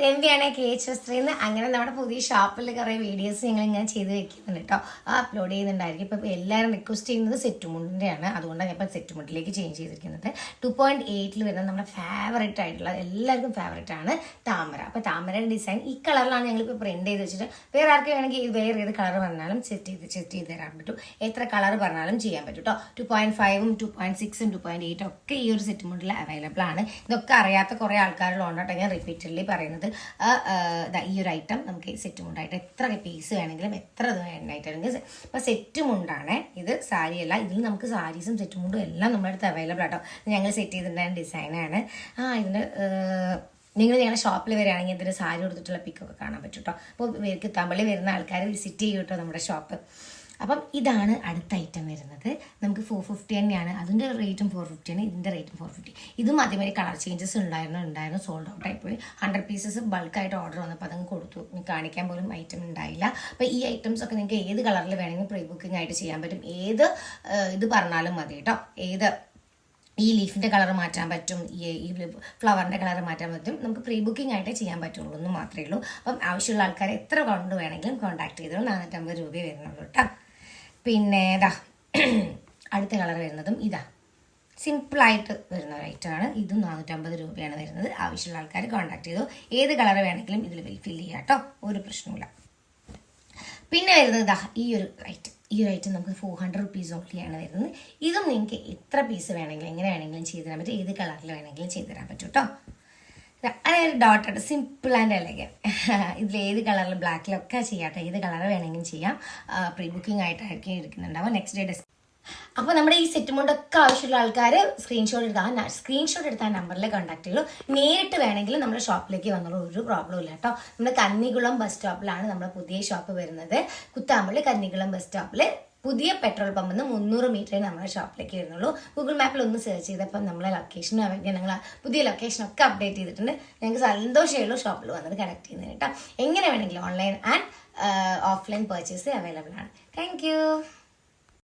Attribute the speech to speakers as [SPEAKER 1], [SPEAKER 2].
[SPEAKER 1] രമ്യാണ് KH വസ്ത്രയിൽ അങ്ങനെ നമ്മുടെ പുതിയ ഷോപ്പിൽ കുറേ വീഡിയോസ് ഞങ്ങൾ ഇങ്ങനെ ചെയ്ത് വെക്കുന്നുണ്ട് കേട്ടോ. അപ്ലോഡ് ചെയ്യുന്നുണ്ടായിരിക്കും. ഇപ്പം എല്ലാവരും റിക്വസ്റ്റ് ചെയ്യുന്നത് സെറ്റുമുണ്ടിൻ്റെയാണ്. അതുകൊണ്ടാണ് ഞാൻ ഇപ്പം സെറ്റുമുണ്ടിലേക്ക് ചേഞ്ച് ചെയ്തിരിക്കുന്നത്. 2.8 വരുന്നത് നമ്മുടെ ഫേവറേറ്റ് ആയിട്ടുള്ള എല്ലാവർക്കും ഫേവറേറ്റ് ആണ് താമര. അപ്പോൾ താമരയുടെ ഡിസൈൻ ഈ കളറിലാണ് ഞങ്ങളിപ്പോൾ പ്രിന്റ് ചെയ്ത് വെച്ചിട്ട് വേറെ ആർക്ക് വേണമെങ്കിൽ വേറെ ഏത് കളർ പറഞ്ഞാലും സെറ്റ് ചെയ്ത് തരാൻ പറ്റും. എത്ര കളർ പറഞ്ഞാലും ചെയ്യാൻ പറ്റും കേട്ടോ. 2.5ഉം 2.6ഉം 2.8 ഒക്കെ ഈ ഒരു സെറ്റുമുണ്ടിൽ അവൈലബിൾ ആണ്. ഇതൊക്കെ അറിയാത്ത കുറേ ആൾക്കാരുള്ളതുകൊണ്ടാണ് ഞാൻ റിപ്പീറ്റഡ്ലി പറയുന്നത്. ഈ ഒരു ഐറ്റം നമുക്ക് സെറ്റ് മുണ്ടായിട്ട് എത്ര പീസ് വേണമെങ്കിലും എത്ര ഇത് വേണമെങ്കിൽ ഇപ്പം സെറ്റ് മുണ്ടാണ്. ഇത് സാരിയല്ല, ഇതിൽ നമുക്ക് സാരീസും സെറ്റ് മുണ്ടും എല്ലാം നമ്മുടെ അടുത്ത് അവൈലബിൾ ആട്ടോ. ഞങ്ങൾ സെറ്റ് ചെയ്തിട്ടുണ്ടായ ഡിസൈനാണ്. ഇതിൻ്റെ നിങ്ങൾ ഞങ്ങളുടെ ഷോപ്പിൽ വരികയാണെങ്കിൽ ഇതിന് സാരി കൊടുത്തിട്ടുള്ള പിക്കൊക്കെ കാണാൻ പറ്റും കേട്ടോ. അപ്പോൾ കിത്താമ്പള്ളി വരുന്ന ആൾക്കാർ വിസിറ്റ് ചെയ്യും കേട്ടോ നമ്മുടെ ഷോപ്പ്. അപ്പം ഇതാണ് അടുത്ത ഐറ്റം വരുന്നത്. നമുക്ക് 450 തന്നെയാണ്. അതിൻ്റെ റേറ്റും 450 ആണ്, ഇതിൻ്റെ റേറ്റും 450. ഇതും അതേമാതിരി കളർ ചേഞ്ചസ് ഉണ്ടായിരുന്നു സോൾഡ് ഔട്ട് ആയിപ്പോയി. 100 പീസസ് ബൾക്കായിട്ട് ഓർഡർ വന്നപ്പോൾ അതങ്ങ് കൊടുത്തു. കാണിക്കാൻ പോലും ഐറ്റം ഉണ്ടായില്ല. അപ്പോൾ ഈ ഐറ്റംസ് ഒക്കെ നിങ്ങൾക്ക് ഏത് കളറിൽ വേണമെങ്കിൽ പ്രീ ബുക്കിംഗ് ആയിട്ട് ചെയ്യാൻ പറ്റും. ഏത് ഇത് പറഞ്ഞാലും മതി കേട്ടോ. ഏത് ഈ ലീഫിൻ്റെ കളർ മാറ്റാൻ പറ്റും, ഈ ഫ്ലവറിൻ്റെ കളർ മാറ്റാൻ പറ്റും. നമുക്ക് പ്രീ ബുക്കിംഗ് ആയിട്ടേ ചെയ്യാൻ പറ്റുള്ളൂ എന്ന് മാത്രമേ ഉള്ളൂ. അപ്പം ആവശ്യമുള്ള ആൾക്കാർ എത്ര കൊണ്ട് വേണമെങ്കിലും കോൺടാക്ട് ചെയ്തോളൂ. 450 രൂപ വരുന്നുള്ളൂ കേട്ടോ. പിന്നെ അടുത്ത കളർ വരുന്നതും സിമ്പിളായിട്ട് വരുന്ന ഒരു ഐറ്റമാണ്. ഇതും 450 രൂപയാണ് വരുന്നത്. ആവശ്യമുള്ള ആൾക്കാർ കോൺടാക്ട് ചെയ്തോ. ഏത് കളർ വേണമെങ്കിലും ഇതിൽ ഫിൽ ചെയ്യാം കേട്ടോ, ഒരു പ്രശ്നമില്ല. പിന്നെ വരുന്നത് ഈ ഒരു ഐറ്റം നമുക്ക് 400 റുപ്പീസ് ഓൺലിയാണ് വരുന്നത്. ഇതും നിങ്ങൾക്ക് എത്ര പീസ് വേണമെങ്കിലും എങ്ങനെ വേണമെങ്കിലും ചെയ്തു തരാൻ പറ്റും. ഏത് കളറിൽ വേണമെങ്കിലും ചെയ്തു തരാൻ പറ്റും കേട്ടോ. അതായത് ഡോട്ടഡ് സിമ്പിൾ ആൻഡ് എലഗൻ. ഇതിൽ ഏത് കളറിൽ ബ്ലാക്കിലൊക്കെ ചെയ്യാം കേട്ടോ. ഏത് കളർ വേണമെങ്കിലും ചെയ്യാം. പ്രീ ബുക്കിംഗ് ആയിട്ടായിരിക്കും ഇരിക്കുന്നുണ്ടാവും. നെക്സ്റ്റ് ഡേ അപ്പോൾ നമ്മുടെ ഈ സെറ്റ് മുണ്ടൊക്കെ ആവശ്യമുള്ള ആൾക്കാർ സ്ക്രീൻഷോട്ട് എടുത്താൽ നമ്പറിൽ കോൺടാക്ട് ചെയ്യുള്ളൂ. നേരിട്ട് വേണമെങ്കിൽ നമ്മുടെ ഷോപ്പിലേക്ക് വന്നോളൂ, ഒരു പ്രോബ്ലം ഇല്ല കേട്ടോ. നമ്മുടെ കന്നികുളം ബസ് സ്റ്റോപ്പിലാണ് നമ്മുടെ പുതിയ ഷോപ്പ് വരുന്നത്. കുത്താമ്പള്ളി കന്നികുളം ബസ് സ്റ്റോപ്പിൽ പുതിയ പെട്രോൾ പമ്പിൽ നിന്ന് 300 മീറ്ററേ നമ്മുടെ ഷോപ്പിലേക്ക് വരുന്നുള്ളൂ. ഗൂഗിൾ മാപ്പിൽ ഒന്ന് സെർച്ച് ചെയ്തപ്പോൾ നമ്മളെ ലൊക്കേഷനും ഞങ്ങൾ പുതിയ ലൊക്കേഷനൊക്കെ അപ്ഡേറ്റ് ചെയ്തിട്ടുണ്ട്. ഞങ്ങൾക്ക് സന്തോഷമുള്ളൂ ഷോപ്പിൽ വന്നത് കണക്ട് ചെയ്യുന്നത് കേട്ടോ. എങ്ങനെ വേണമെങ്കിലും online and offline purchase available ആണ്. താങ്ക്